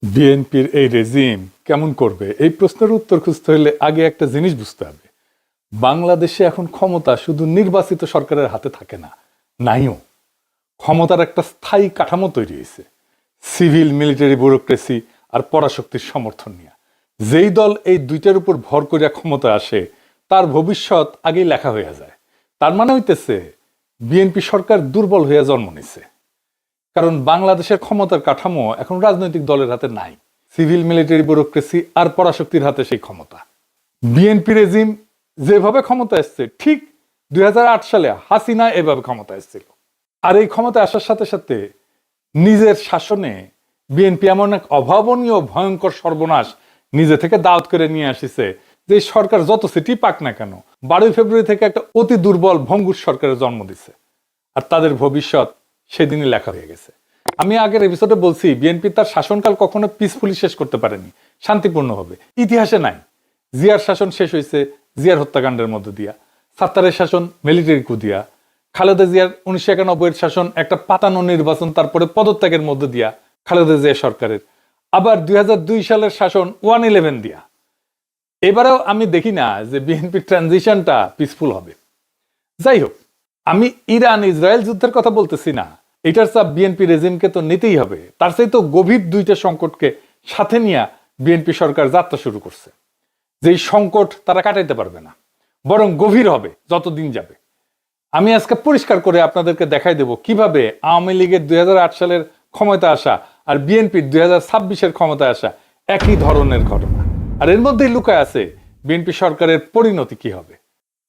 বিএনপির এই রেজিম কেমন করবে এই প্রশ্নের উত্তর খুঁজতে হলে আগে একটা জিনিস বুঝতে হবে। বাংলাদেশে এখন ক্ষমতা শুধু নির্বাচিত সরকারের হাতে থাকে না, নাইও। ক্ষমতার একটা স্থায়ী কাঠামো তৈরি হয়েছে সিভিল মিলিটারি ব্যুরোক্রেসি আর পরাশক্তির সমর্থন নিয়ে। যেই দল এই দুইটার উপর ভর করিয়া ক্ষমতা আসে তার ভবিষ্যৎ আগেই লেখা হইয়া যায়। তার মানে হইতেছে বিএনপি সরকার দুর্বল হইয়া জন্ম নিছে, কারণ বাংলাদেশের ক্ষমতার কাঠামো এখন রাজনৈতিক দলের হাতে নাই। সিভিল মিলিটারি ব্যুরোক্রেসি আর পরাশক্তির হাতে সেই ক্ষমতা। বিএনপি রেজিম যেভাবে ক্ষমতা এসছে ঠিক 2008 সালে হাসিনা এভাবে ক্ষমতা এসেছিল। আর এই ক্ষমতা আসার সাথে সাথে নিজের শাসনে বিএনপি এমন এক অভাবনীয় ভয়ঙ্কর সর্বনাশ নিজে থেকে দাওয়াত করে নিয়ে আসিছে যে সরকার যত সিটি পাক না কেন 12 ফেব্রুয়ারি থেকে একটা অতি দুর্বল ভঙ্গুর সরকারের জন্ম দিছে। আর তাদের ভবিষ্যৎ সেদিনই লেখা হয়ে গেছে। আমি আগের এপিসোডে বলছি বিএনপি তার শাসনকাল কখনো পিসফুলি শেষ করতে পারেনি, শান্তিপূর্ণভাবে। ইতিহাসে নাই। জিয়ার শাসন শেষ হয়েছে জিয়ার হত্যাকাণ্ডের মধ্য দিয়া, সাত্তারের শাসন মিলিটারি কু দিয়া, খালেদা জিয়ার 1991 শাসন একটা পাতানো নির্বাচন তারপরে পদত্যাগের মধ্য দিয়া খালেদা জিয়া সরকারের, আবার 2002 সালের শাসন 111 দিয়া। এবারেও আমি দেখি না যে বিএনপির ট্রানজিশনটা পিসফুল হবে। যাই হোক, আমি ইরান ইসরায়েল যুদ্ধের কথা বলতেছি না। এটার চাপ বিএনপি রেজিমকে তো নিতেই হবে। তার চাইতে গভীর দুইটা সংকটকে সাথে নিয়ে বিএনপি সরকার যাত্রা শুরু করছে। যেই সংকট তারা কাটাইতে পারবে না, বরং গভীর হবে যতদিন যাবে। আমি আজকে পরিষ্কার করে আপনাদেরকে দেখাই দেব কিভাবে আওয়ামী লীগের 2008 সালের ক্ষমতা আসা আর বিএনপির 2026-এর ক্ষমতায় আসা একই ধরনের ঘটনা। আর এর মধ্যেই লুকায় আছে বিএনপি সরকারের পরিণতি কি হবে।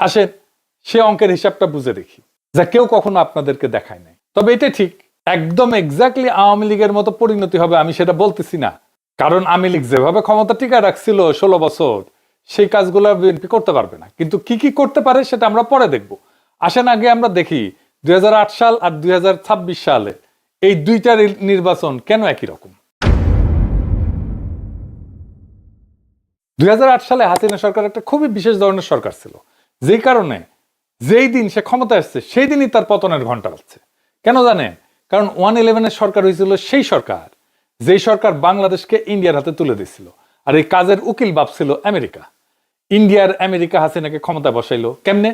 আসেন সে অঙ্কের হিসাবটা বুঝে দেখি, যা কেউ কখনো আপনাদেরকে দেখায় নাই। তবে এটা ঠিক একদম এক্স্যাক্টলি আওয়ামী লীগের মতো পরিণতি হবে আমি সেটা বলতেছি না, কারণ আওয়ামী লীগ যেভাবে ক্ষমতা টিকায় রাখছিল 16 বছর, সেই কাজগুলো বিএনপি করতে পারবে না। কিন্তু কি কি করতে পারে সেটা আমরা পরে দেখব। আসেন আগে আমরা দেখি 2008 সাল আর 2026 সালে এই দুইটার নির্বাচন কেন একই রকম। 2008 সালে হাসিনা সরকার একটা খুবই বিশেষ ধরনের সরকার ছিল, যেই কারণে যেই দিন সে ক্ষমতা আসছে সেই দিনই তার পতনের ঘন্টা বাজছে। কেন জানেন? কারণ 111-এর সরকার হয়েছিল সেই সরকার যেই সরকার বাংলাদেশকে ইন্ডিয়ার হাতে তুলে দিয়েছিল। আর এই কাজের উকিল বাপ ছিল আমেরিকা। ইন্ডিয়ার আমেরিকা হাসিনাকে ক্ষমতা বসাইলো কেমনে?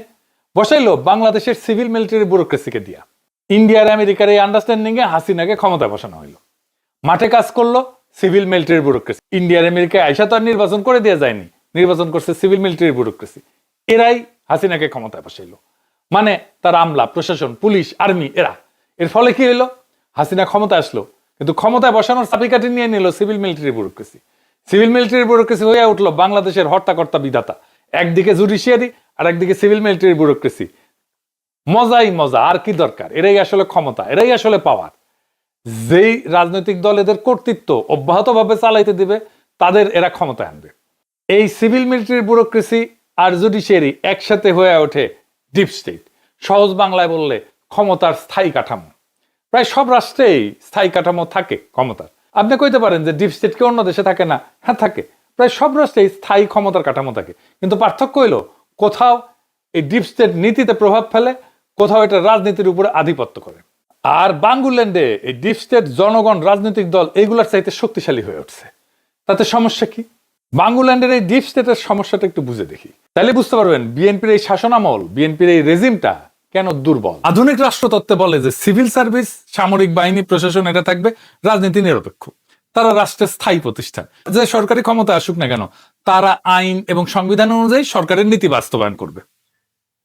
বসাইলো বাংলাদেশের সিভিল মিলিটারি ব্যুরোক্রেসিকে দিয়া। ইন্ডিয়ার আমেরিকার এই আন্ডারস্ট্যান্ডিং এ হাসিনাকে ক্ষমতা বসানো হইলো। মাঠে কাজ করলো সিভিল মিলিটারি ব্যুরোক্রেসি। ইন্ডিয়ার আমেরিকায় আইসা তো আর নির্বাচন করে দেওয়া যায়নি, নির্বাচন করছে সিভিল মিলিটারি ব্যুরোক্রেসি। এরাই হাসিনাকে ক্ষমতায় বসাইলো। মানে তার আমলা, প্রশাসন, পুলিশ, আর্মি, এর ফলে কি হইলো? হাসিনা ক্ষমতা আসলো, কিন্তু ক্ষমতায় বসানোর চাবিকাঠি নিয়ে নিল civil military bureaucracy. Civil military bureaucracy হয়ে উঠলো বাংলাদেশের হর্তাকর্তা বিধাতা। একদিকে জুডিশিয়ারি আর একদিকে সিভিল মিলিটারি ব্যুরোক্রেসি। মজাই মজা, আর কি দরকার? এরাই আসলে ক্ষমতা, এরাই আসলে পাওয়ার। যেই রাজনৈতিক দল এদের কর্তৃত্ব অব্যাহতভাবে চালাইতে দিবে তাদের এরা ক্ষমতায় আনবে। এই সিভিল মিলিটারি ব্যুরোক্রেসি আর জুডিশিয়ারি একসাথে হয়ে ওঠে ডিপ স্টেট। সহজ বাংলায় বললে ক্ষমতার স্থায়ী কাঠামো। প্রায় সব রাষ্ট্রেই স্থায়ী কাঠামো থাকে ক্ষমতার। আপনি কইতে পারেন যে ডিপ স্টেট কি অন্য দেশে থাকে না? হ্যাঁ থাকে। প্রায় সব রাষ্ট্রেই স্থায়ী ক্ষমতার কাঠামো থাকে, কিন্তু পার্থক্য হইলো কোথাও এই ডিপ স্টেট নীতিতে প্রভাব ফেলে, কোথাও এটা রাজনীতির উপরে আধিপত্য করে। আর বাঙ্গুল্যান্ডে এই ডিপ স্টেট, জনগণ, রাজনৈতিক দল এইগুলার চাইতে শক্তিশালী হয়ে উঠছে। তাতে সমস্যা কি? বাঙ্গুল্যান্ডের এই ডিপ স্টেটের সমস্যাটা একটু বুঝে দেখি, তাহলে বুঝতে পারবেন বিএনপির এই শাসনামল, বিএনপির এই রেজিমটা কেন দুর্বল। আধুনিক রাষ্ট্রতত্ত্বে বলে যে সিভিল সার্ভিস, সামরিক বাহিনী, প্রশাসন এটা থাকবে রাজনীতি নিরপেক্ষ। তারা রাষ্ট্রের স্থায়ী প্রতিষ্ঠান। যে সরকারি ক্ষমতা আসুক না কেন তারা আইন এবং সংবিধান অনুযায়ী সরকারের নীতি বাস্তবায়ন করবে।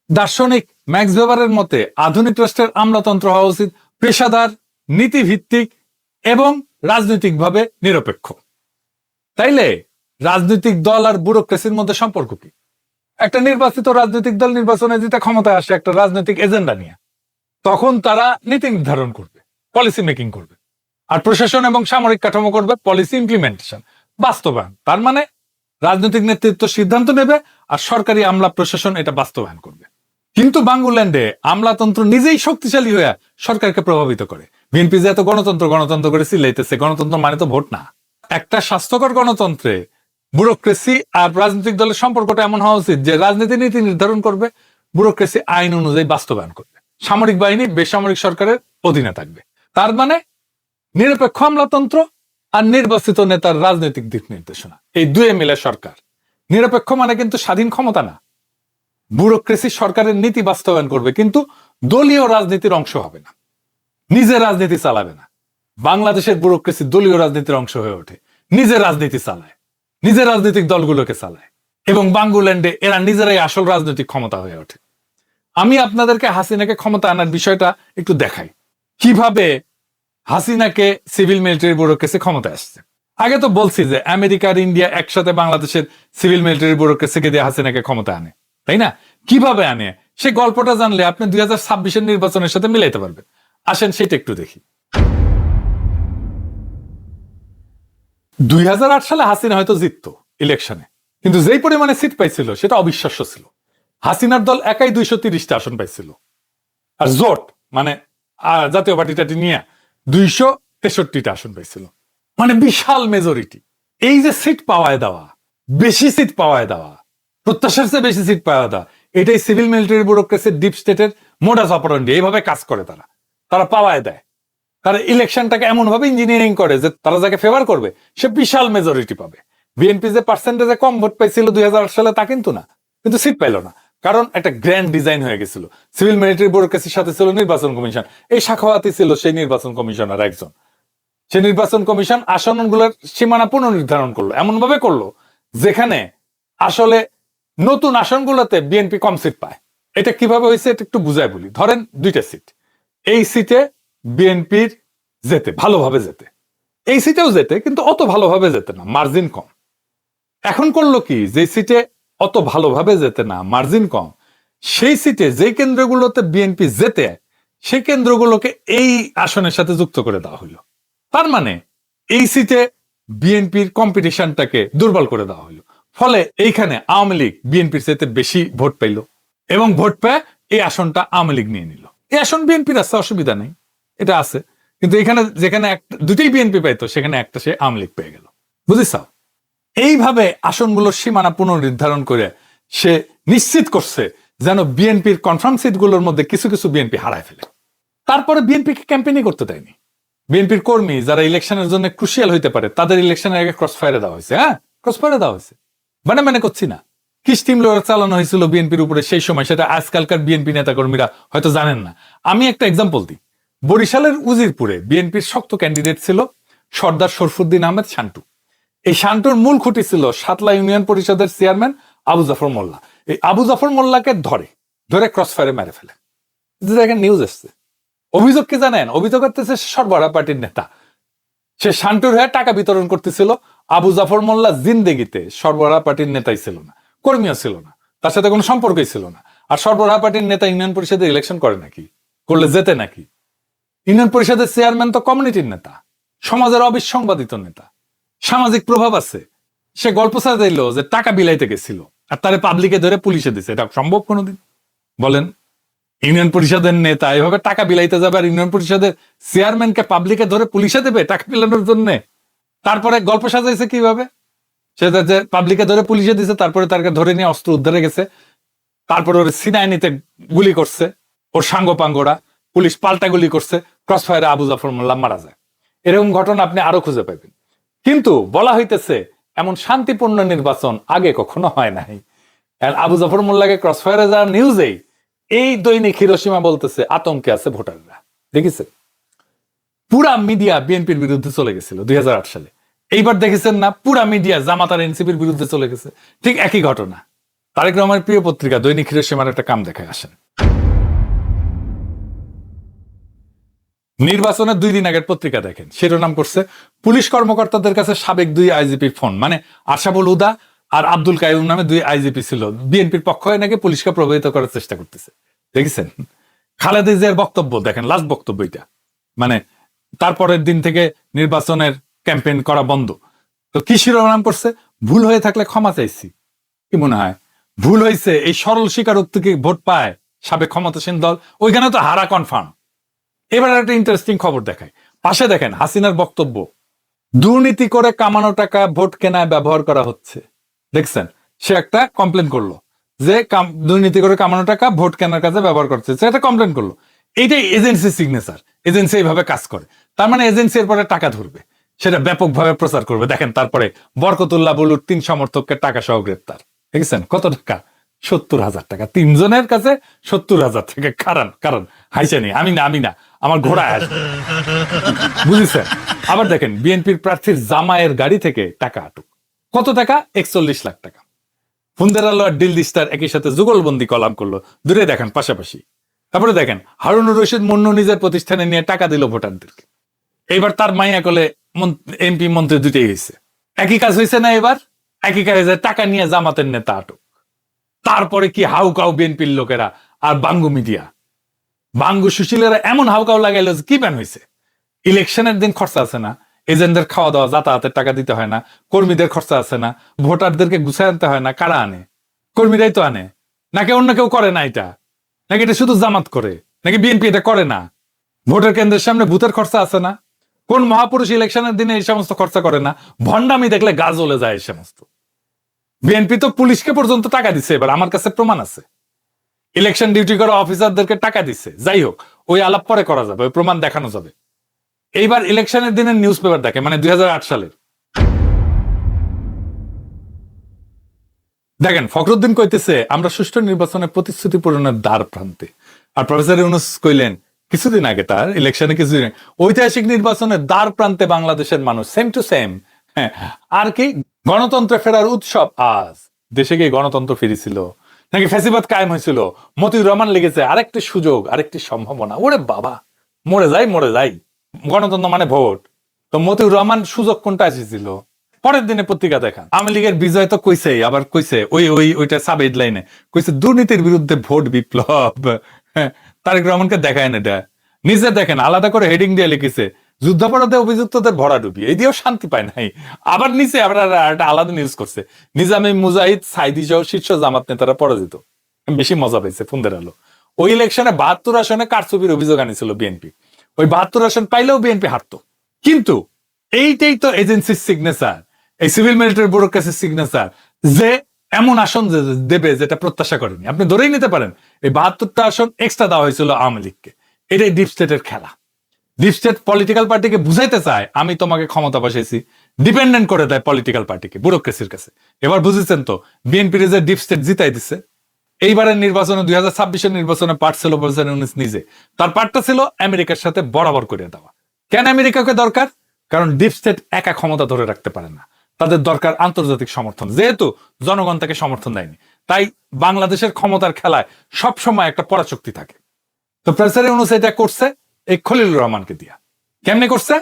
দার্শনিক ম্যাক্স ওয়েবারের মতে আধুনিক রাষ্ট্রের আমলাতন্ত্র হওয়া উচিত পেশাদার, নীতিভিত্তিক এবং রাজনৈতিকভাবে নিরপেক্ষ। তাইলে রাজনৈতিক দল আর ব্যুরোক্রেসির মধ্যে সম্পর্ক কি? একটা নির্বাচিত রাজনৈতিক দল নির্বাচনে যেটা ক্ষমতায় আসে একটা রাজনৈতিক এজেন্ডা নিয়ে, তখন তারা নীতি নির্ধারণ করবে, পলিসি মেকিং করবে। আর প্রশাসন এবং সামরিক কাঠামো করবে পলিসি ইমপ্লিমেন্টেশন, বাস্তবায়ন। তার মানে রাজনৈতিক নেতৃত্ব সিদ্ধান্ত নেবে আর সরকারি আমলা প্রশাসন এটা বাস্তবায়ন করবে। কিন্তু বাঙ্গুল্যান্ডে আমলাতন্ত্র নিজেই শক্তিশালী হয়ে সরকারকে প্রভাবিত করে। বিএনপি যে এত গণতন্ত্র গণতন্ত্র করে চিল্লাইতেছে, গণতন্ত্র মানে তো ভোট না। একটা স্বাস্থ্যকর গণতন্ত্রে ব্যুরোক্রেসি আর রাজনৈতিক দলের সম্পর্কটা এমন হওয়া উচিত যে রাজনীতি নীতি নির্ধারণ করবে, ব্যুরোক্রেসি আইন অনুযায়ী বাস্তবায়ন করবে, সামরিক বাহিনী বেসামরিক সরকারের অধীনে থাকবে। তার মানে নিরপেক্ষ আমলাতন্ত্র আর নির্বাচিত নেতার রাজনৈতিক দিক নির্দেশনা, এই দুয়ে মিলে সরকার। নিরপেক্ষ মানে কিন্তু স্বাধীন ক্ষমতা না। ব্যুরোক্রেসি সরকারের নীতি বাস্তবায়ন করবে, কিন্তু দলীয় রাজনীতির অংশ হবে না, নিজের রাজনীতি চালাবে না। বাংলাদেশের ব্যুরোক্রেসি দলীয় রাজনীতির অংশ হয়ে ওঠে, নিজের রাজনীতি চালায়, নিজের রাজনৈতিক দলগুলোকে চালায়, এবং বাংলাদেশে এরা নিজেরাই আসল রাজনৈতিক ক্ষমতা হয়ে ওঠে। আমি আপনাদেরকে হাসিনাকে ক্ষমতা আনার বিষয়টা একটু দেখাই, কিভাবে হাসিনাকে সিভিল মিলিটারি ব্যুরোক্রেসি ক্ষমতা আসছে। আগে তো বলছি যে আমেরিকা আর ইন্ডিয়া একসাথে বাংলাদেশের সিভিল মিলিটারি ব্যুরোক্রেসিকে দিয়ে হাসিনাকে ক্ষমতা আনে, তাই না? কিভাবে আনে সে গল্পটা জানলে আপনি 2026-এর নির্বাচনের সাথে মিলাইতে পারবেন। আসেন সেটা একটু দেখি। 2008 সালে হাসিনা হয়তো জিততো ইলেকশনে, কিন্তু যেই পরিমাণে সিট পাইছিল সেটা অবিশ্বাস্য ছিল। হাসিনার দল একাই 230টা আসন পাইছিল, আর জোট মানে জাতীয় পার্টি টাটি নিয়ে 263টা আসন পাইছিল, মানে বিশাল মেজরিটি। এই যে সিট পাওয়ায় দেওয়া, বেশি সিট পাওয়ায় দেওয়া, প্রত্যাশার চেয়ে বেশি সিট পাওয়া দেওয়া, এটাই সিভিল মিলিটারি ব্যুরোক্রেসির ডিপ স্টেটের মোডাস অপারেন্ডি। এইভাবে কাজ করে তারা পাওয়ায় দেয়। তারা ইলেকশনটাকে এমন ভাবে ইঞ্জিনিয়ারিং করে যে তারা যাকে ফেভার করবে সে বিশাল মেজরিটি পাবে। বিএনপি যে পার্সেন্টেজে কম ভোট পাইছিল 2008 সালে তা কিন্তু না, কিন্তু সিট পাইল না, কারণ একটা গ্র্যান্ড ডিজাইন হয়ে গেছিল। সিভিল মিলিটারি ব্যুরোক্রেসির সাথে ছিল নির্বাচন কমিশন, এই শাখাওয়াতি ছিল সেই নির্বাচন কমিশনার একজন। সে নির্বাচন কমিশন আসনগুলোর সীমানা পুনর্নির্ধারণ করলো, এমন ভাবে করলো যেখানে আসলে নতুন আসনগুলোতে বিএনপি কম সিট পায়। এটা কিভাবে হয়েছে এটা একটু বুঝাই বলি। ধরেন 2টা সিট, এই সিটে বিএনপির যেতে, ভালোভাবে যেতে, এই সিটেও যেতে, কিন্তু অত ভালোভাবে যেতে না, মার্জিন কম। এখন করলো কি, যে সিটে অত ভালোভাবে যেতে না, মার্জিন কম, সেই সিটে যে কেন্দ্রগুলোতে বিএনপি যেতে, সেই কেন্দ্রগুলোকে এই আসনের সাথে যুক্ত করে দেওয়া হলো। তার মানে এই সিটে বিএনপির কম্পিটিশনটাকে দুর্বল করে দেওয়া হলো। ফলে এইখানে আওয়ামী লীগ বিএনপির চাইতে বেশি ভোট পাইল, এবং ভোট পেয়ে এই আসনটা আওয়ামী লীগ নিয়ে নিল। এই আসন বিএনপির আছে, অসুবিধা নেই, এটা আছে। কিন্তু এখানে যেখানে দুটোই বিএনপি পাইতো, সেখানে একটা সে আওয়ামী লীগ পেয়ে গেল। বুঝেছ? এইভাবে আসনগুলোর সীমানা পুনর্নির্ধারণ করে সে নিশ্চিত করছে যেন বিএনপির কনফার্ম সিটগুলোর মধ্যে কিছু কিছু বিএনপি হারায় ফেলে। তারপরে বিএনপিকে ক্যাম্পেইনই করতে দেয়নি। বিএনপির কর্মী যারা ইলেকশনের জন্য ক্রুশিয়াল হইতে পারে তাদের ইলেকশনের আগে ক্রস ফায়ারে দেওয়া হয়েছে। হ্যাঁ, ক্রস ফায়ারে দেওয়া হয়েছে, মানে করছি না। কি স্টিম লোয়ার চালানো হয়েছিল বিএনপির উপরে সেই সময়, সেটা আজকালকার বিএনপি নেতা কর্মীরা হয়তো জানেন না। আমি একটা এক্সাম্পল দিই। বরিশালের উজিরপুরে বিএনপির শক্ত ক্যান্ডিডেট ছিল সর্দার শরফুদ্দিন আহমেদ শান্টু। এই শান্টুর মূল খুঁটি ছিল সাতলা ইউনিয়ন পরিষদের চেয়ারম্যান আবু জাফর মোল্লা। এই আবু জাফর মোল্লাকে ধরে ক্রস ফায়ারে মেরে ফেলে। দেখেন নিউজ এসছে। অভিযোগ কি জানেন? অভিযোগ করতেছে সরবরাহ পার্টির নেতা, সে শান্টুর হয়ে টাকা বিতরণ করতেছিল। আবু জাফর মোল্লা জিন্দেগিতে সরবরাহ পার্টির নেতাই ছিল না, কর্মীও ছিল না, তার সাথে কোনো সম্পর্কই ছিল না। আর সরবরাহ পার্টির নেতা ইউনিয়ন পরিষদে ইলেকশন করে নাকি? করলে যেতে নাকি? ইউনিয়ন পরিষদের চেয়ারম্যান তো কমিউনিটির নেতা, সমাজের অবিসংবাদিত নেতা, সামাজিক প্রভাব আছে। সে গল্প সাজাইল যে টাকা বিলাইতে গেছিল, আর তারে পাবলিকে ধরে পুলিশে দিছে। এটা সম্ভব কোনোদিন? বলেন। ইউনিয়ন পরিষদের নেতা এভাবে টাকা বিলাইতে যাবে, আর ইউনিয়ন পরিষদের চেয়ারম্যানকে পাবলিকে ধরে পুলিশে দেবে টাকা বিলানোর জন্য? তারপরে গল্প সাজাইছে কিভাবে, সে পাবলিকে ধরে পুলিশে দিছে, তারপরে তাকে ধরে নিয়ে অস্ত্র উদ্ধারে গেছে, তারপরে ওর সিনাই নিতে গুলি করছে ওর সাঙ্গপাঙ্গরা, পুলিশ পাল্টা গুলি করছে, ক্রস ফায়ারে আবু জাফর মোল্লা মারা যায়। এরকম ঘটনা আপনি আরো খুঁজে পাবেন। কিন্তু বলা হইতেছে এমন শান্তিপূর্ণ নির্বাচন আগে কখনো হয় নাই। আবু জাফর মোল্লাকে ক্রস ফায়ারে যাওয়ার নিউজেই এই দৈনিক হিরোশিমা বলতেছে আতঙ্কে আছে ভোটাররা। দেখেছেন? পুরা মিডিয়া বিএনপির বিরুদ্ধে চলে গেছিল 2008 সালে। এইবার দেখেছেন না, পুরা মিডিয়া জামাত আর এনসিপির বিরুদ্ধে চলে গেছে। ঠিক একই ঘটনা। তারেক রহমানের প্রিয় পত্রিকা দৈনিক হিরোশিমার একটা কাম দেখায় আসেন। নির্বাচনের 2 দিন আগের পত্রিকা দেখেন, শিরোনাম করছে পুলিশ কর্মকর্তাদের কাছে সাবেক 2 আইজিপি ফোন। মানে আশাবুল হুদা আর আব্দুল কাইয়ুম নামে 2 আইজিপি ছিল, বিএনপির পক্ষ হয়ে নাকি পুলিশকে প্রভাবিত করার চেষ্টা করতেছে। দেখেছেন? খালেদা জিয়ার বক্তব্য দেখেন, লাস্ট বক্তব্য এটা। মানে তারপরের দিন থেকে নির্বাচনের ক্যাম্পেইন করা বন্ধ। তো কি শিরোনাম করছে? ভুল হয়ে থাকলে ক্ষমা চাইছি। কি মনে হয় ভুল হয়েছে? এই সরল স্বীকারোক্তিকে ভোট পায় সাবেক ক্ষমতাসীন দল, ওইখানে তো হারা কনফার্ম। এবার একটা ইন্টারেস্টিং খবর দেখায়, পাশে দেখেন হাসিনার বক্তব্য, দুর্নীতি করে কামানো টাকা ভোট কেনায় ব্যবহার করা হচ্ছে। দেখছেন? সে একটা কমপ্লেন করলো যে দুর্নীতি করে কামানো টাকা ভোট কেনার কাজে ব্যবহার করছে, সে একটা কমপ্লেন করলো। এইটাই এজেন্সি সিগনেচার, এজেন্সি এইভাবে কাজ করে। তার মানে এজেন্সি এর পরে টাকা ধরবে। সেটা ব্যাপকভাবে প্রচার করবে। দেখেন তারপরে বরকতুল্লাহ বুলুর 3 সমর্থককে টাকা সহ গ্রেপ্তার। দেখেছেন কত টাকা? 70,000 টাকা। 3 জনের কাছে 70,000 টাকা। কারণ হাইছে নি, আমি না আমার ঘোড়া আসবে, বুঝেছেন? আবার দেখেন বিএনপির প্রার্থীর জামাইয়ের গাড়ি থেকে টাকা আটক। কত টাকা? 41 লাখ টাকা। ফুন্দেরালো আর দিলদিস্তার একই সাথে যুগলবন্দি কলাম করলো, দূরে দেখেন পাশাপাশি। তারপরে দেখেন হারুনুর রশিদ মুন্নু নিজের প্রতিষ্ঠানে নিয়ে টাকা দিল ভোটারদেরকে। এবার তার মাইয়া কলে এমপি মন্ত্রী দুটেই হয়েছে। একই কাজ হয়েছে না? এবার একই কাজে টাকা নিয়ে জামাতের নেতা আটক। তারপরে কি হাউকাউ বিএনপির লোকেরা আর বাঙ্গু মিডিয়া, বাঙ্গু সুশীলেরা এমন হাউকাউ লাগাইল কি ব্যান হয়েছে। ইলেকশনের দিন খরচা আছে না, এজেন্টদের খাওয়া দাওয়া যাতায়াতের টাকা দিতে হয় না, কর্মীদের খরচা আছে না, ভোটারদেরকে গুছায় আনতে হয় না, কারা আনে? কর্মীরাই তো আনে। নাকি অন্য কেউ করে না এটা? নাকি এটা শুধু জামাত করে? নাকি বিএনপি এটা করে না? ভোটের কেন্দ্রের সামনে ভূতের খরচা আছে না? কোন মহাপুরুষ ইলেকশনের দিনে এই সমস্ত খরচা করে না? ভণ্ডামি দেখলে গা জ্বলে যায় এই সমস্ত। বিএনপি তো পুলিশকে পর্যন্ত টাকা দিচ্ছে, এবার আমার কাছে প্রমাণ আছে। ইলেকশন ডিউটি করা অফিসারদেরকে টাকা দিচ্ছে। যাই হোক, ওই আলাপ পরে করা যাবে, ওই প্রমাণ দেখানো যাবে। এইবার ইলেকশনের দিনের নিউজ পেপার দেখে, মানে 2008 সালের। দেখেন ফখরুদ্দিন কইতেছে আমরা সুষ্ঠু নির্বাচনে প্রতিশ্রুতি পূরণের দ্বার প্রান্তে। আর প্রফেসর ইউনূস কইলেন কিছুদিন আগে, তার ইলেকশনে কিছুদিন ঐতিহাসিক নির্বাচনের দ্বার প্রান্তে বাংলাদেশের মানুষ। Same to same. হ্যাঁ, আর কি গণতন্ত্রে ফেরার উৎসব আজ। দেশে কি গণতন্ত্র ফিরেছিল নাকি ফ্যাসিবাদ কায়েম হয়েছিল? মতিউর রহমান লিখেছে আরেকটি সুযোগ, আরেকটি সম্ভাবনা। ওরে বাবা, মরে যাই। গণতন্ত্র মানে ভোট। তো মতিউর রহমান সুযোগ কোনটা এসেছিল? পরের দিনে পত্রিকা দেখান আওয়ামী লীগের বিজয় তো কইছে, আবার কইছে ওইটা সাব হেডলাইনে কইছে দুর্নীতির বিরুদ্ধে ভোট বিপ্লব। হ্যাঁ, তারেক রহমানকে দেখায় না এটা, নিজে দেখেন আলাদা করে হেডিং দিয়ে লিখেছে যুদ্ধাপরাধে অভিযুক্তদের ভরাডুবি। এই দিয়েও শান্তি পায় নাই। আবার নিচে আবার একটা আলাদা নিউজ করছে নিজামে মুজাহিদ সাইদি সহ শীর্ষ জামাত নেতারা পরাজিত। বেশি মজা পেয়েছে ফুন্দের আলো। ওই ইলেকশনে 72 আসনে কারচুপির অভিযোগ আনিছিল বিএনপি। ওই 72 আসন পাইলেও বিএনপি হারতো। কিন্তু এইটাই তো এজেন্সির সিগনেচার, এই সিভিল মিলিটারি ব্যুরোক্রেসির সিগনেচার, যে এমন আসন দেবে যেটা প্রত্যাশা করেনি। আপনি ধরেই নিতে পারেন এই 72টা আসন এক্সট্রা দেওয়া হয়েছিল আওয়ামী লীগকে। এটাই ডিপ স্টেটের খেলা। ডিপ স্টেট পলিটিক্যাল পার্টিকে বুঝাইতে চায় আমি তোমাকে ক্ষমতা বসাইছি, ডিপেন্ডেন্ট করে দেয় পলিটিক্যাল পার্টিকে ব্যুরোক্রেসির কাছে। এবার বুঝেছেন তো বিএনপির যে ডিপ স্টেট জিতাই দিচ্ছে। এইবারের নির্বাচনে 2026-এর নির্বাচনে পার্ট ছিল প্রফেসর ইউনূস নিজে। তার পার্টটা ছিল আমেরিকার সাথে বরাবর করে দেওয়া। কেন আমেরিকাকে দরকার? কারণ ডিপ স্টেট একা ক্ষমতা ধরে রাখতে পারে না, তাদের দরকার আন্তর্জাতিক সমর্থন। যেহেতু জনগণ তাকে সমর্থন দেয়নি, তাই বাংলাদেশের ক্ষমতার খেলায় সবসময় একটা পরাশক্তি থাকে। তো প্রফেসর ইউনূস এটা করছে এই খলিলুর রহমানকে দিয়া। কেমনে করছে?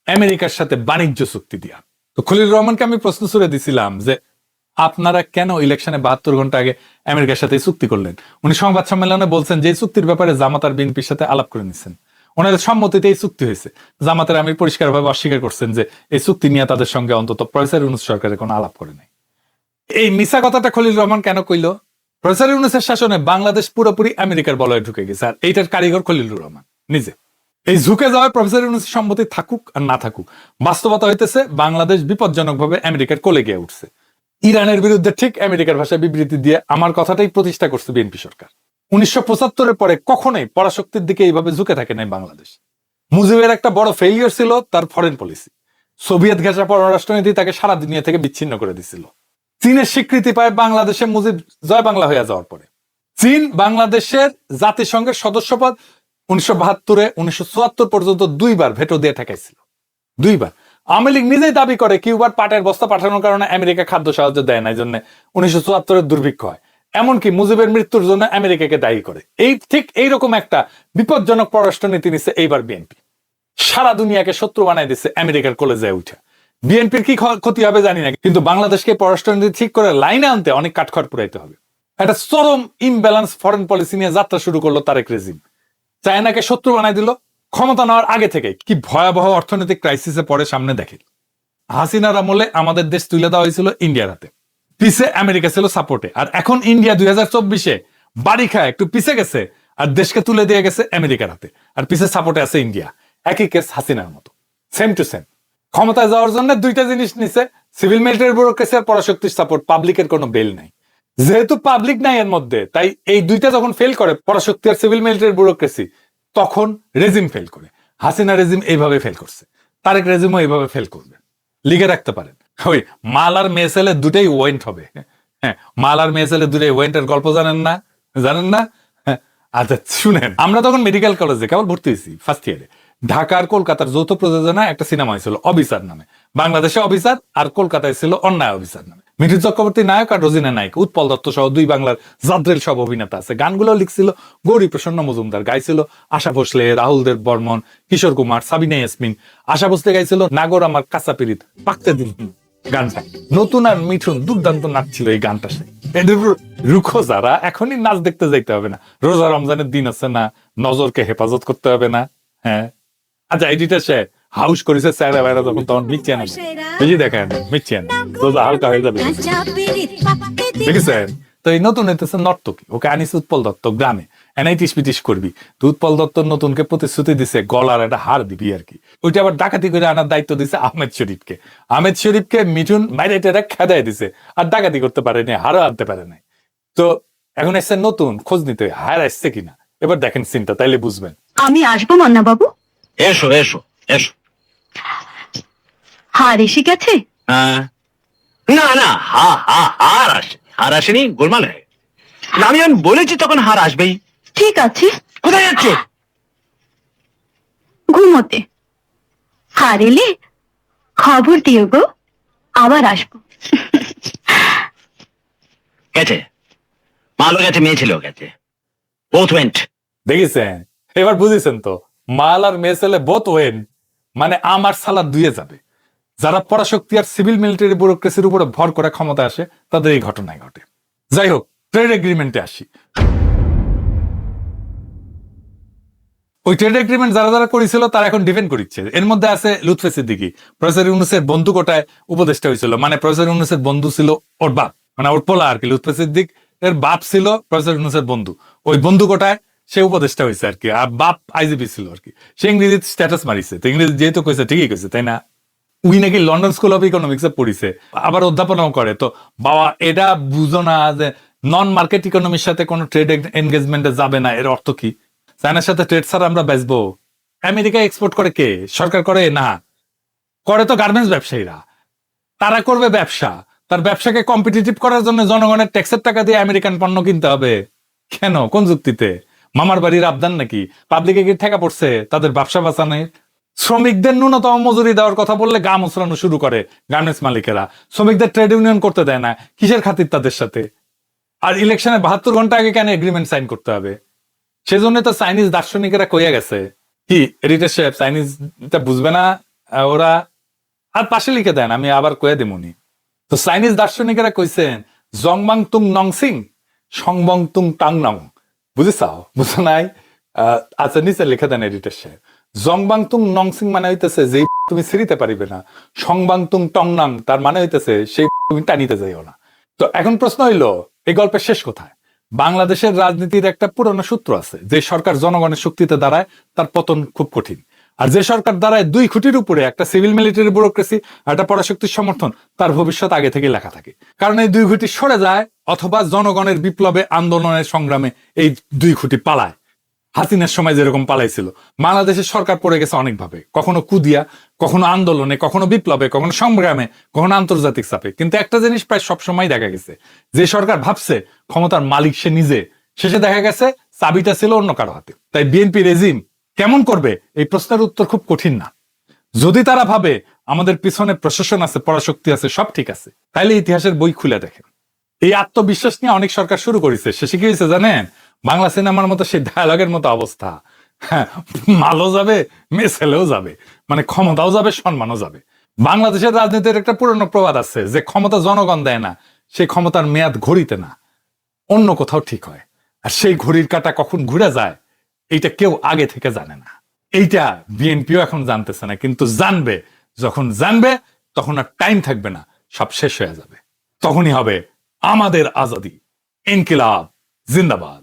আমেরিকার সাথে বাণিজ্য চুক্তি দিয়া। তো খলিলুর রহমানকে আমি প্রশ্ন ছুড়ে দিছিলাম যে আপনারা কেন ইলেকশনে 72 ঘন্টা আগে আমেরিকার সাথে চুক্তি করলেন? উনি সংবাদ সম্মেলনে বলছেন যে এই চুক্তির ব্যাপারে জামাত আর বিএনপির সাথে আলাপ করে নিচ্ছেন, ওনাদের সম্মতিতে এই চুক্তি হয়েছে। জামাতের আমির পরিষ্কারভাবে অস্বীকার করছেন যে এই চুক্তি নিয়ে তাদের সঙ্গে অন্তত প্রফেসর ইউনূস সরকারের কোনো আলাপ করে নাই। এই মিছা কথাটা খলিল রহমান কেন কইল? প্রফেসর ইউনূসের শাসনে বাংলাদেশ পুরোপুরি আমেরিকার বলয়ে ঢুকে গেছে, আর এইটার কারিগর খলিলুর রহমান নিজে। এই ঝুঁকে যাওয়ায় প্রফেসর ইউনূসের সম্মতি থাকুক আর না থাকুক, বাস্তবতা হইতেছে বাংলাদেশ বিপজ্জনকভাবে আমেরিকার কোলে গিয়ে উঠছে। ইরানের বিরুদ্ধে ঠিক আমেরিকার ভাষায় বিবৃতি দিয়ে আমার কথাটাই প্রতিষ্ঠা করছে বিএনপি সরকার। 1975-এর পরে কখনোই পরাশক্তির দিকে এইভাবে ঝুঁকে থাকে নাই বাংলাদেশ। মুজিবের একটা বড় ফেইলিয়ার ছিল তার ফরেন পলিসি। সোভিয়েত ঘেঁষা পররাষ্ট্রনীতি তাকে সারা দুনিয়া থেকে বিচ্ছিন্ন করে দিছিল। চীনের স্বীকৃতি পায় বাংলাদেশে মুজিব জয় বাংলা হয়ে যাওয়ার পরে। চীন বাংলাদেশের জাতিসংঘের সদস্যপদ 1972-এ 1974 পর্যন্ত 2বার ভেটো দিয়ে ঠেকাইছিল। 2বার। আওয়ামী লীগ নিজেই দাবি করে কিউবার পাটের বস্তা পাঠানোর কারণে আমেরিকা খাদ্য সাহায্য দেয় না, এই জন্য 1974-এর দুর্ভিক্ষ হয়। এমনকি মুজিবের মৃত্যুর জন্য আমেরিকাকে দায়ী করে। এই ঠিক এইরকম একটা বিপজ্জনক পররাষ্ট্রনীতি নিচ্ছে এইবার বিএনপি। সারা দুনিয়াকে শত্রু বানাই দিচ্ছে আমেরিকার কলেজে উঠে। বিএনপির কি ক্ষতি হবে জানি না, কিন্তু বাংলাদেশকে পররাষ্ট্রনীতি ঠিক করে লাইনে আনতে অনেক কাঠখড় পুরাইতে হবে। একটা চরম ইমব্যালেন্স ফরেন পলিসি নিয়ে যাত্রা শুরু করলো তারেক রেজিম। চায়নাকে শত্রু বানাই দিল ক্ষমতা নেওয়ার আগে থেকে। কি ভয়াবহ অর্থনৈতিক ক্রাইসিসে পরে সামনে দেখে। হাসিনার আমলে আমাদের দেশ তুলে দেওয়া হয়েছিল ইন্ডিয়ার হাতে, পিছে আমেরিকা ছিল সাপোর্টে। আর এখন ইন্ডিয়া 2024-এ বাড়ি খায় একটু পিছে গেছে, আর দেশকে তুলে দিয়ে গেছে আমেরিকার হাতে, আর পিছে সাপোর্টে আছে ইন্ডিয়া। একই কেস হাসিনার মতো, সেম টু সেম। ক্ষমতায় যাওয়ার জন্য দুইটা জিনিস নিছে, সিভিল মিলিটারি ব্যুরোক্রেসি আর পরাশক্তির সাপোর্ট। পাবলিকের কোনো বেল নাই, যেহেতু পাবলিক নাই এর মধ্যে, তাই এই দুইটা যখন ফেল করে পরাশক্তি আর সিভিল মিলিটারি ব্যুরোক্রেসি, তখন রেজিম ফেল করে, হাসিনা রেজিম এইভাবে ফেল করছে, তারেক রেজিমও এইভাবে ফেল করবে, লিখে রাখতে পারেন। ওই মাল আর মেয়ে ছেলে দুটাই ওয়েন্ট হবে। হ্যাঁ, মাল আর মেয়ে ছেলে দুটাই ওয়েন্টের গল্প জানেন না? জানেন না? হ্যাঁ, আচ্ছা শুনেন, আমরা তখন মেডিকেল কলেজে কেবল ভর্তি হয়েছি ফার্স্ট ইয়ারে, ঢাকার কলকাতার যৌথ প্রযোজনায় একটা সিনেমা হয়েছিল অবিচার নামে, বাংলাদেশে অবিচার আর কলকাতায় ছিল অন্যায় অবিচার নামে। মিঠু চক্রবর্তী নায়ক আর রোজিনা নায়ক, উৎপল দত্ত সহ দুই বাংলার জাদ্রেল সব অভিনেতা আছে। গানগুলো লিখছিল গৌরী প্রসন্ন মজুমদার, গাইছিল আশা ভোসলে, রাহুল দেব বর্মন, কিশোর কুমার, সাবিনা ইয়াসমিন। আশা ভোসলে গাইছিল নাগর আমার কাঁচা পিরিত পাকতে দিন গানটা। নতুন আর মিঠুন দুর্দান্ত নাচছিল এই গানটা। রুখো যারা, এখনই নাচ দেখতে যাইতে হবে না, রোজা রমজানের দিন আছে না, নজরকে হেফাজত করতে হবে না। হ্যাঁ, আচ্ছা এডিটার সে হাউস করেছে স্যার বাইরে যখন, তখন মিকচিয়ান বেশি দেখেন, মিকচিয়ান রোজা হালকা হয়ে যাবে, দেখেছেন? তো এই নতুন হইতেছে নর্তকী, ওকে আনিস উৎপল দত্ত গ্রামে, এনআইটিস পিটিস করবি তো উৎপল দত্ত নতুনকে প্রতিশ্রুতি দিছে গলার একটা হার দিবি আর কি, ওইটা আবার ডাকাতি করে আনার দায়িত্ব দিছে আহমেদ শরীফকে। আহমেদ শরীফকে মিঠুন বাইরে খেদাই দিছে, আর ডাকাতি করতে পারেনি, হারও আনতে পারে নাই। তো এখন এসছে নতুন, খোঁজ নিতে হার আসছে কিনা এবার দেখেন সিনটা, তাইলে বুঝবেন। আমি আসবো মান্না বাবু। এসো এসো এসো। হার এসে গেছে? না না, হার আসেনি, গোলমাল হয়ে। আমি যখন বলেছি তখন হার আসবেই। ঠিক আছে। কোথায় যাচ্ছ? ঘুমোতে। হার এলে খবর দিও গো, আবার আসবো। গেছে, মালও গেছে, মেয়ে ছেলেও গেছে, বোথ ওয়েন্ট। দেখেছেন, এবার বুঝেছেন তো, মাল আর মেয়ে ছেলে বোথ ওয়েন মানে আমার সালাদ দুয়ে যাবে। যারা পরাশক্তি আর সিভিল মিলিটারি ব্যুরোক্রেসির উপরে ভর করে ক্ষমতা আসে, তাদের এই ঘটনায় ঘটে। যাই হোক, ট্রেড এগ্রিমেন্টে আসি। ওই ট্রেড এগ্রিমেন্ট যারা যারা করেছিল তারা এখন ডিফেন্ড করছে। এর মধ্যে আছে লুৎফে সিদ্দিকী, প্রফেসর ইউনূসের বন্ধু কোটায় উপদেষ্টা হয়েছিল, মানে প্রফেসর ইউনূসের বন্ধু ছিল ওর বাপ, মানে ওর পোলা আর কি। লুৎফে সিদ্দিক এর বাপ ছিল প্রফেসর ইউনূসের বন্ধু, ওই বন্ধু কোটায় সে উপদেষ্টা হয়েছে আর কি, আর বাপ আইজিপি ছিল আর কি। সে ইংরেজি স্ট্যাটাস মারিছে, তো ইংরেজি যেহেতু কইছে ঠিকই কইছে, তাই না? উই নাকি লন্ডন স্কুল অফ ইকোনমিক্সে পড়িছে, আবার অধ্যাপনাও করে। তো বাবা এটা বুঝো না যে নন মার্কেট ইকোনমির সাথে কোনো ট্রেড এনগেজমেন্টে যাবে না, এর অর্থ কি? চায়নার সাথে ট্রেড ছাড়া আমরা বেচবো? আমেরিকা এক্সপোর্ট করে কে? সরকার করে না, করে তো গার্মেন্টস ব্যবসায়ীরা। তারা করবে ব্যবসা, তার ব্যবসাকে কম্পিটিটিভ করার জন্য জনগণের ট্যাক্সের টাকা দিয়ে আমেরিকান পণ্য কিনতে হবে কেন? কোন যুক্তিতে? মামার বাড়ির আবদান নাকি? পাবলিকে কি ঠেকা পড়ছে তাদের ব্যবসা বাঁচানোর? শ্রমিকদের ন্যূনতম মজুরি দেওয়ার কথা বললে গা মুচড়ানো শুরু করে গার্মেন্টস মালিকেরা, শ্রমিকদের ট্রেড ইউনিয়ন করতে দেয় না। কিসের খাতির তাদের সাথে? আর ইলেকশনে 72 ঘন্টা আগে কেন এগ্রিমেন্ট সাইন করতে হবে? সেজন্য তো চাইনিজ দার্শনিকেরা কইয়া গেছে, কি এডিটর সাহেব, চাইনিজটা বুঝবে না ওরা, আর পাশে লিখে দেন, আমি আবার কয়ে দেমুনি। তো চাইনিজ দার্শনিকেরা কইছেন জংবাং তুং নংসিং সংবং তুং টাং নং, বুঝেছাও? বুঝো নাই? আচ্ছা নিচে লিখে দেন এডিটর সাহেব। জংবাং তুং নংসিং মানে হইতেছে যে তুমি ছিঁড়িতে পারিবে না, সংবাং তুং টং নং তার মানে হইতেছে সেই তুমি টানিতে যাইও না। তো এখন প্রশ্ন হইলো, এই গল্পের শেষ কোথায়? বাংলাদেশের রাজনীতির একটা পুরনো সূত্র আছে, যে সরকার জনগণের শক্তিতে দাঁড়ায় তার পতন খুব কঠিন, আর যে সরকার দাঁড়ায় দুই খুঁটির উপরে, একটা সিভিল মিলিটারি ব্যুরোক্রেসি আর একটা পরাশক্তির সমর্থন, তার ভবিষ্যৎ আগে থেকে লেখা থাকে। কারণ এই দুই খুঁটি সরে যায়, অথবা জনগণের বিপ্লবে আন্দোলনের সংগ্রামে এই দুই খুঁটি পালায়। হাসিনার সময় যেরকম পালাইছিল। বাংলাদেশের সরকার পড়ে গেছে অনেকভাবে, কখনো কুদিয়া, কখনো আন্দোলনে, কখনো বিপ্লবে, কখনো সংগ্রামে, কখনো আন্তর্জাতিক চাপে। কিন্তু একটা জিনিস প্রায় সবসময় দেখা গেছে, যে সরকার ভাবছে ক্ষমতার মালিক সে নিজে, শেষে দেখা গেছে চাবিটা ছিল অন্য কারো হাতে। তাই বিএনপি রেজিম কেমন করবে এই প্রশ্নের উত্তর খুব কঠিন না। যদি তারা ভাবে আমাদের পিছনে প্রশাসন আছে, পরাশক্তি আছে, সব ঠিক আছে, তাইলে ইতিহাসের বই খুলে দেখেন। এই আত্মবিশ্বাস নিয়ে অনেক সরকার শুরু করেছে, শেষে কি হয়েছে জানেন? বাংলা সিনেমার মতো সেই ডায়ালগের মতো অবস্থা। হ্যাঁ, মালও যাবে, মেয়ে ছেলেও যাবে, মানে ক্ষমতাও যাবে, সম্মানও যাবে। বাংলাদেশের রাজনীতির একটা পুরনো প্রবাদ আছে যে ক্ষমতা জনগণ দেয় না, সেই ক্ষমতার মেয়াদ ঘড়িতে না, অন্য কোথাও ঠিক হয়। আর সেই ঘড়ির কাঁটা কখন ঘুরে যায় এইটা কেউ আগে থেকে জানে না। এইটা বিএনপিও এখন জানতেছে না, কিন্তু জানবে। যখন জানবে তখন আর টাইম থাকবে না, সব শেষ হয়ে যাবে। তখনই হবে আমাদের আজাদি। ইনকিলাব জিন্দাবাদ।